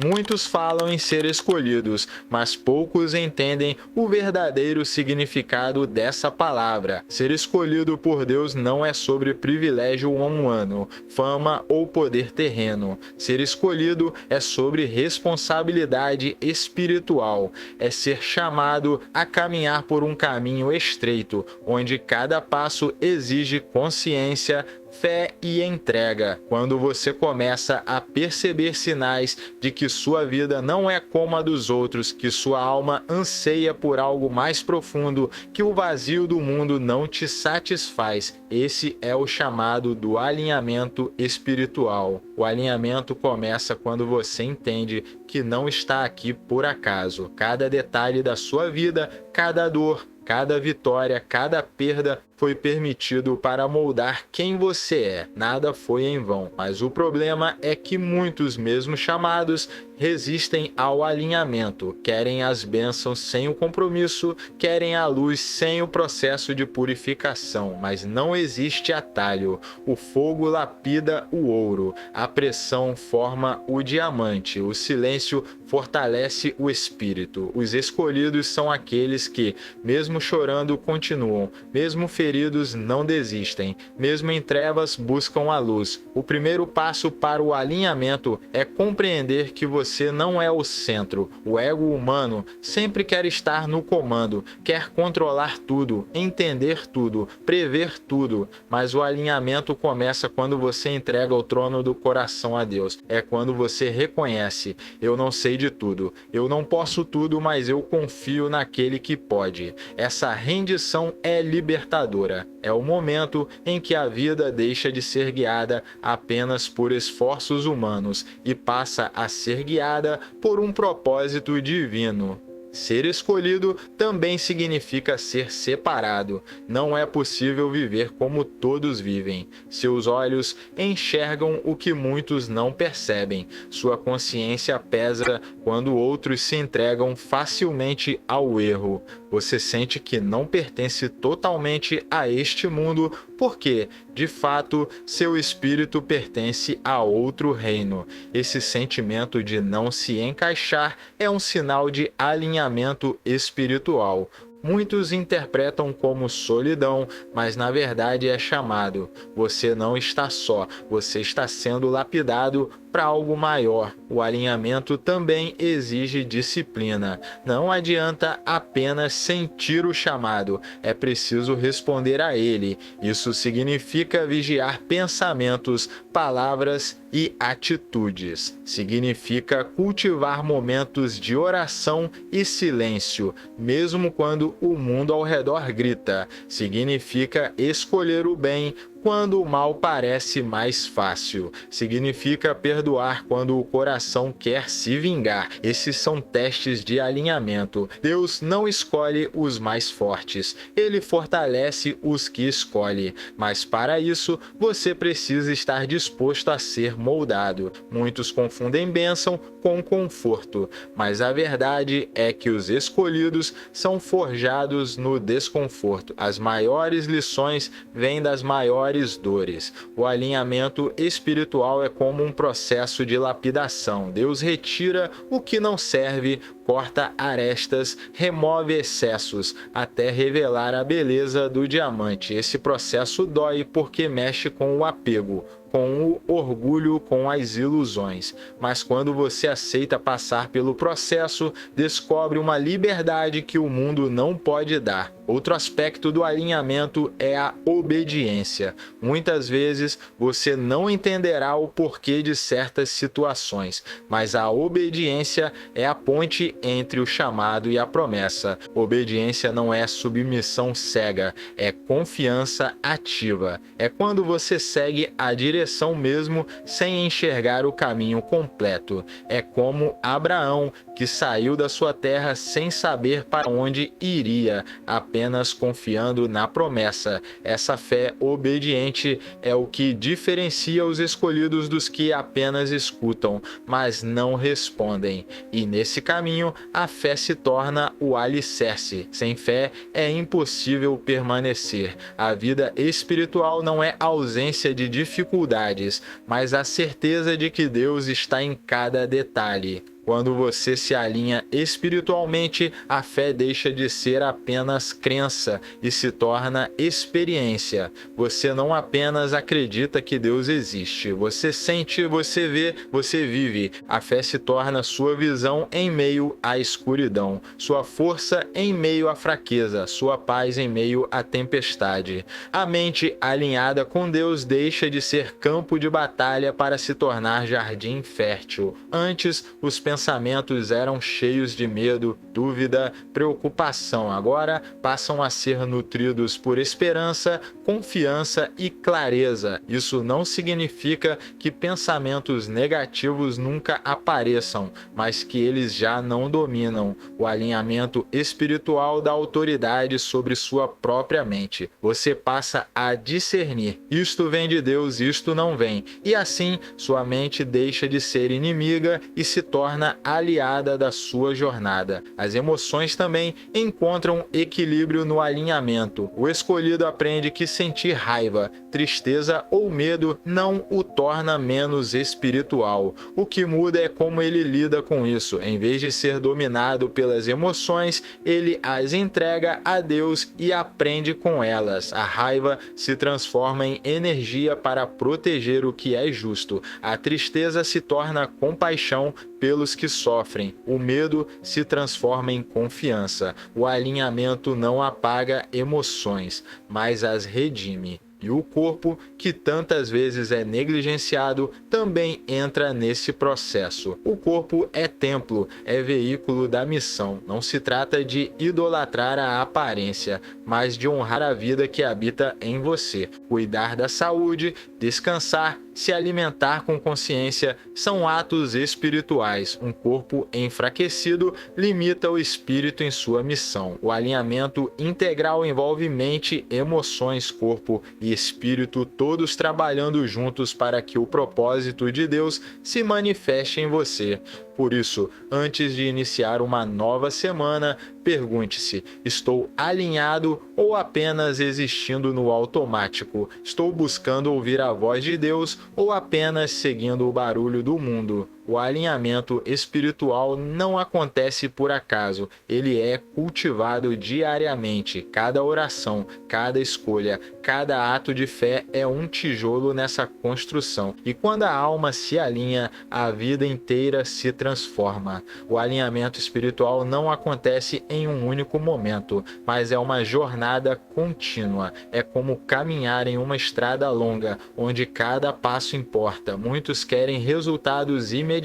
Muitos falam em ser escolhidos, mas poucos entendem o verdadeiro significado dessa palavra. Ser escolhido por Deus não é sobre privilégio humano, fama ou poder terreno. Ser escolhido é sobre responsabilidade espiritual. É ser chamado a caminhar por um caminho estreito, onde cada passo exige consciência, fé e entrega. Quando você começa a perceber sinais de que sua vida não é como a dos outros, que sua alma anseia por algo mais profundo, que o vazio do mundo não te satisfaz, esse é o chamado do alinhamento espiritual. O alinhamento começa quando você entende que não está aqui por acaso. Cada detalhe da sua vida, cada dor, cada vitória, cada perda foi permitido para moldar quem você é. Nada foi em vão. Mas o problema é que muitos, mesmo chamados, resistem ao alinhamento. Querem as bênçãos sem o compromisso, querem a luz sem o processo de purificação. Mas não existe atalho. O fogo lapida o ouro. A pressão forma o diamante. O silêncio fortalece o espírito. Os escolhidos são aqueles que, mesmo chorando, continuam. Mesmo feridos, não desistem. Mesmo em trevas, buscam a luz. O primeiro passo para o alinhamento é compreender que você não é o centro. O ego humano sempre quer estar no comando, quer controlar tudo, entender tudo, prever tudo. Mas o alinhamento começa quando você entrega o trono do coração a Deus. É quando você reconhece: eu não sei de tudo, eu não posso tudo, mas eu confio naquele que pode. Essa rendição é libertadora. É o momento em que a vida deixa de ser guiada apenas por esforços humanos e passa a ser guiada por um propósito divino. Ser escolhido também significa ser separado. Não é possível viver como todos vivem. Seus olhos enxergam o que muitos não percebem. Sua consciência pesa quando outros se entregam facilmente ao erro. Você sente que não pertence totalmente a este mundo porque, de fato, seu espírito pertence a outro reino. Esse sentimento de não se encaixar é um sinal de alinhamento espiritual. Muitos interpretam como solidão, mas na verdade é chamado. Você não está só, você está sendo lapidado para algo maior. O alinhamento também exige disciplina. Não adianta apenas sentir o chamado, é preciso responder a ele. Isso significa vigiar pensamentos, palavras e atitudes. Significa cultivar momentos de oração e silêncio, mesmo quando o mundo ao redor grita. Significa escolher o bem quando o mal parece mais fácil. Significa perdoar quando o coração quer se vingar. Esses são testes de alinhamento. Deus não escolhe os mais fortes. Ele fortalece os que escolhe. Mas para isso, você precisa estar disposto a ser moldado. Muitos confundem bênção com conforto. Mas a verdade é que os escolhidos são forjados no desconforto. As maiores lições vêm das maiores dores. O alinhamento espiritual é como um processo de lapidação. Deus retira o que não serve, corta arestas, remove excessos, até revelar a beleza do diamante. Esse processo dói porque mexe com o apego, com o orgulho, com as ilusões. Mas quando você aceita passar pelo processo, descobre uma liberdade que o mundo não pode dar. Outro aspecto do alinhamento é a obediência. Muitas vezes você não entenderá o porquê de certas situações, mas a obediência é a ponte entre o chamado e a promessa. Obediência não é submissão cega, é confiança ativa. É quando você segue a direção mesmo sem enxergar o caminho completo. É como Abraão, que saiu da sua terra sem saber para onde iria, apenas confiando na promessa. Essa fé obediente é o que diferencia os escolhidos dos que apenas escutam, mas não respondem. E nesse caminho, a fé se torna o alicerce. Sem fé é impossível permanecer. A vida espiritual não é ausência de dificuldades, mas a certeza de que Deus está em cada detalhe. Quando você se alinha espiritualmente, a fé deixa de ser apenas crença e se torna experiência. Você não apenas acredita que Deus existe, você sente, você vê, você vive. A fé se torna sua visão em meio à escuridão, sua força em meio à fraqueza, sua paz em meio à tempestade. A mente alinhada com Deus deixa de ser campo de batalha para se tornar jardim fértil. Antes, os pensamentos eram cheios de medo, dúvida, preocupação. Agora passam a ser nutridos por esperança, confiança e clareza. Isso não significa que pensamentos negativos nunca apareçam, mas que eles já não dominam. O alinhamento espiritual dá autoridade sobre sua própria mente. Você passa a discernir: isto vem de Deus, isto não vem. E assim, sua mente deixa de ser inimiga e se torna aliada da sua jornada. As emoções também encontram equilíbrio no alinhamento. O escolhido aprende que sentir raiva, tristeza ou medo não o torna menos espiritual. O que muda é como ele lida com isso. Em vez de ser dominado pelas emoções, ele as entrega a Deus e aprende com elas. A raiva se transforma em energia para proteger o que é justo. A tristeza se torna compaixão pelos que sofrem. O medo se transforma em confiança. O alinhamento não apaga emoções, mas as redime. E o corpo, que tantas vezes é negligenciado, também entra nesse processo. O corpo é templo, é veículo da missão. Não se trata de idolatrar a aparência, mas de honrar a vida que habita em você. Cuidar da saúde, descansar, se alimentar com consciência são atos espirituais. Um corpo enfraquecido limita o espírito em sua missão. O alinhamento integral envolve mente, emoções, corpo e espírito, todos trabalhando juntos para que o propósito de Deus se manifeste em você. Por isso, antes de iniciar uma nova semana, pergunte-se: estou alinhado ou apenas existindo no automático? Estou buscando ouvir a voz de Deus ou apenas seguindo o barulho do mundo? O alinhamento espiritual não acontece por acaso, ele é cultivado diariamente. Cada oração, cada escolha, cada ato de fé é um tijolo nessa construção. E quando a alma se alinha, a vida inteira se transforma. O alinhamento espiritual não acontece em um único momento, mas é uma jornada contínua. É como caminhar em uma estrada longa, onde cada passo importa. Muitos querem resultados imediatos,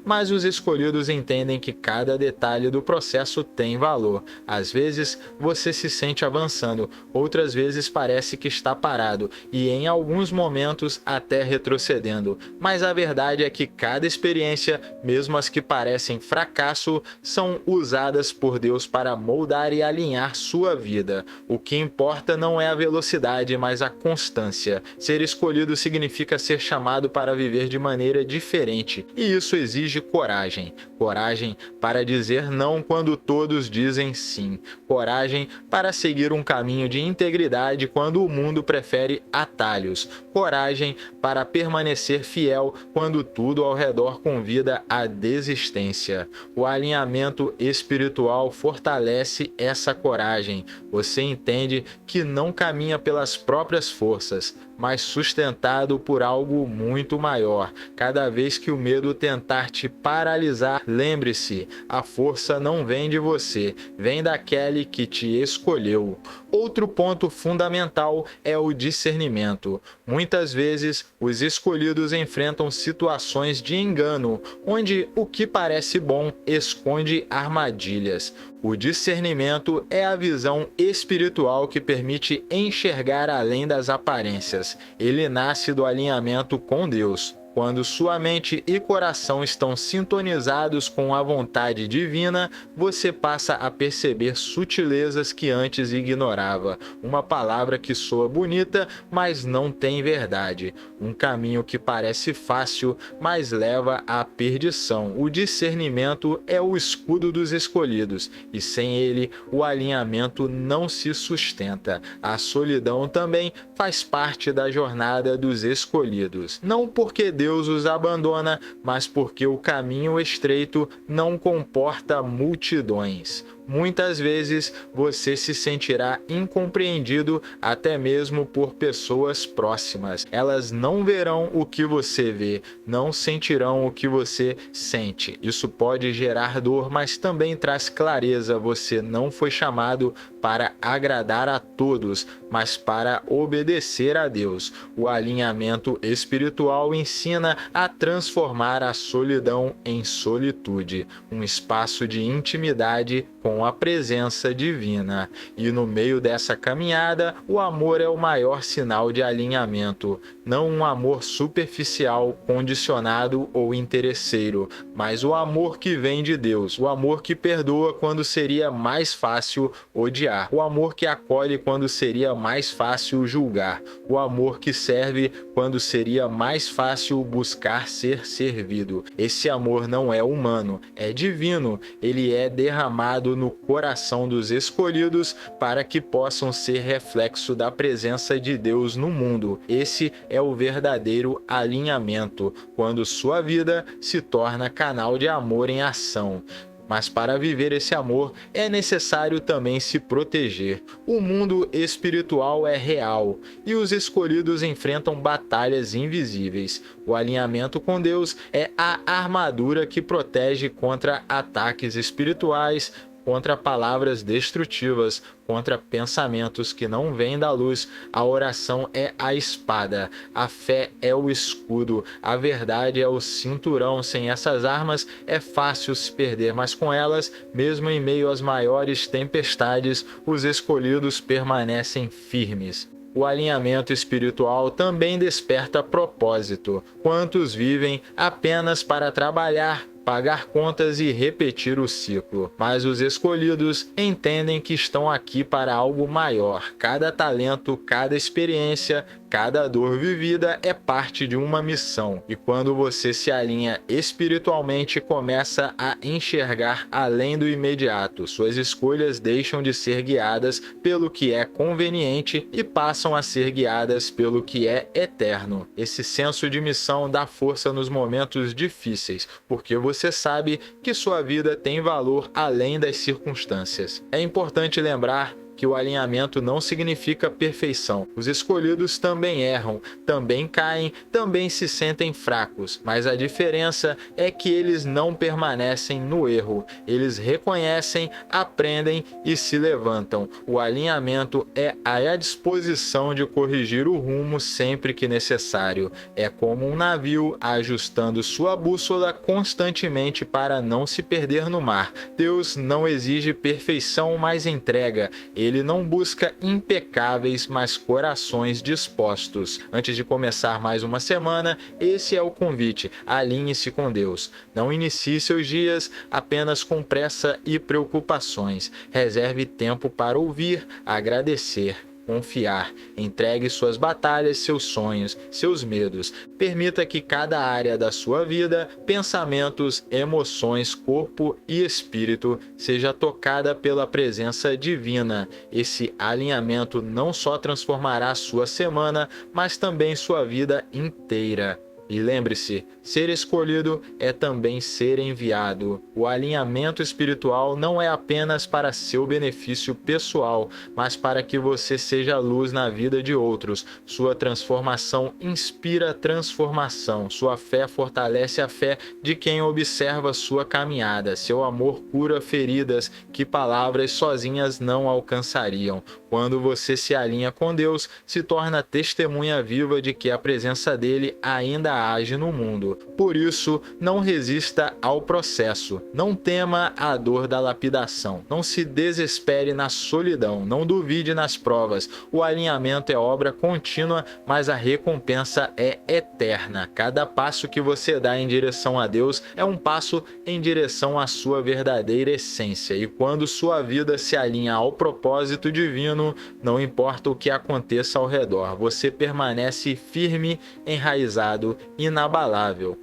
mas os escolhidos entendem que cada detalhe do processo tem valor. Às vezes você se sente avançando, outras vezes parece que está parado e em alguns momentos até retrocedendo. Mas a verdade é que cada experiência, mesmo as que parecem fracasso, são usadas por Deus para moldar e alinhar sua vida. O que importa não é a velocidade, mas a constância. Ser escolhido significa ser chamado para viver de maneira diferente, e isso exige coragem. Coragem para dizer não quando todos dizem sim. Coragem para seguir um caminho de integridade quando o mundo prefere atalhos. Coragem para permanecer fiel quando tudo ao redor convida à desistência. O alinhamento espiritual fortalece essa coragem. Você entende que não caminha pelas próprias forças, mas sustentado por algo muito maior. Cada vez que o medo tentar te paralisar, lembre-se: a força não vem de você, vem daquele que te escolheu. Outro ponto fundamental é o discernimento. Muitas vezes, os escolhidos enfrentam situações de engano, onde o que parece bom esconde armadilhas. O discernimento é a visão espiritual que permite enxergar além das aparências. Ele nasce do alinhamento com Deus. Quando sua mente e coração estão sintonizados com a vontade divina, você passa a perceber sutilezas que antes ignorava. Uma palavra que soa bonita, mas não tem verdade. Um caminho que parece fácil, mas leva à perdição. O discernimento é o escudo dos escolhidos, e sem ele, o alinhamento não se sustenta. A solidão também faz parte da jornada dos escolhidos. Não porque Deus Deus os abandona, mas porque o caminho estreito não comporta multidões. Muitas vezes você se sentirá incompreendido até mesmo por pessoas próximas. Elas não verão o que você vê, não sentirão o que você sente. Isso pode gerar dor, mas também traz clareza. Você não foi chamado para agradar a todos, mas para obedecer a Deus. O alinhamento espiritual ensina a transformar a solidão em solitude, um espaço de intimidade com a presença divina. E no meio dessa caminhada, o amor é o maior sinal de alinhamento. Não um amor superficial, condicionado ou interesseiro, mas o amor que vem de Deus, o amor que perdoa quando seria mais fácil odiar, o amor que acolhe quando seria mais fácil julgar, o amor que serve quando seria mais fácil buscar ser servido. Esse amor não é humano, é divino. Ele é derramado no coração dos escolhidos para que possam ser reflexo da presença de Deus no mundo. Esse é o verdadeiro alinhamento, quando sua vida se torna canal de amor em ação. Mas para viver esse amor é necessário também se proteger. O mundo espiritual é real e os escolhidos enfrentam batalhas invisíveis. O alinhamento com Deus é a armadura que protege contra ataques espirituais, contra palavras destrutivas, contra pensamentos que não vêm da luz. A oração é a espada, a fé é o escudo, a verdade é o cinturão. Sem essas armas é fácil se perder, mas com elas, mesmo em meio às maiores tempestades, os escolhidos permanecem firmes. O alinhamento espiritual também desperta propósito. Quantos vivem apenas para trabalhar, pagar contas e repetir o ciclo? Mas os escolhidos entendem que estão aqui para algo maior. Cada talento, cada experiência, cada dor vivida é parte de uma missão. E quando você se alinha espiritualmente, começa a enxergar além do imediato. Suas escolhas deixam de ser guiadas pelo que é conveniente e passam a ser guiadas pelo que é eterno. Esse senso de missão dá força nos momentos difíceis, porque você sabe que sua vida tem valor além das circunstâncias. É importante lembrar que o alinhamento não significa perfeição. Os escolhidos também erram, também caem, também se sentem fracos, mas a diferença é que eles não permanecem no erro. Eles reconhecem, aprendem e se levantam. O alinhamento é a disposição de corrigir o rumo sempre que necessário. É como um navio ajustando sua bússola constantemente para não se perder no mar. Deus não exige perfeição, mas entrega. Ele não busca impecáveis, mas corações dispostos. Antes de começar mais uma semana, esse é o convite: alinhe-se com Deus. Não inicie seus dias apenas com pressa e preocupações. Reserve tempo para ouvir, agradecer, confiar. Entregue suas batalhas, seus sonhos, seus medos. Permita que cada área da sua vida, pensamentos, emoções, corpo e espírito, seja tocada pela presença divina. Esse alinhamento não só transformará sua semana, mas também sua vida inteira. E lembre-se, ser escolhido é também ser enviado. O alinhamento espiritual não é apenas para seu benefício pessoal, mas para que você seja luz na vida de outros. Sua transformação inspira transformação. Sua fé fortalece a fé de quem observa sua caminhada. Seu amor cura feridas que palavras sozinhas não alcançariam. Quando você se alinha com Deus, se torna testemunha viva de que a presença dele ainda age no mundo. Por isso, não resista ao processo. Não tema a dor da lapidação. Não se desespere na solidão. Não duvide nas provas. O alinhamento é obra contínua, mas a recompensa é eterna. Cada passo que você dá em direção a Deus é um passo em direção à sua verdadeira essência. E quando sua vida se alinha ao propósito divino, não importa o que aconteça ao redor, você permanece firme, enraizado, inabalável.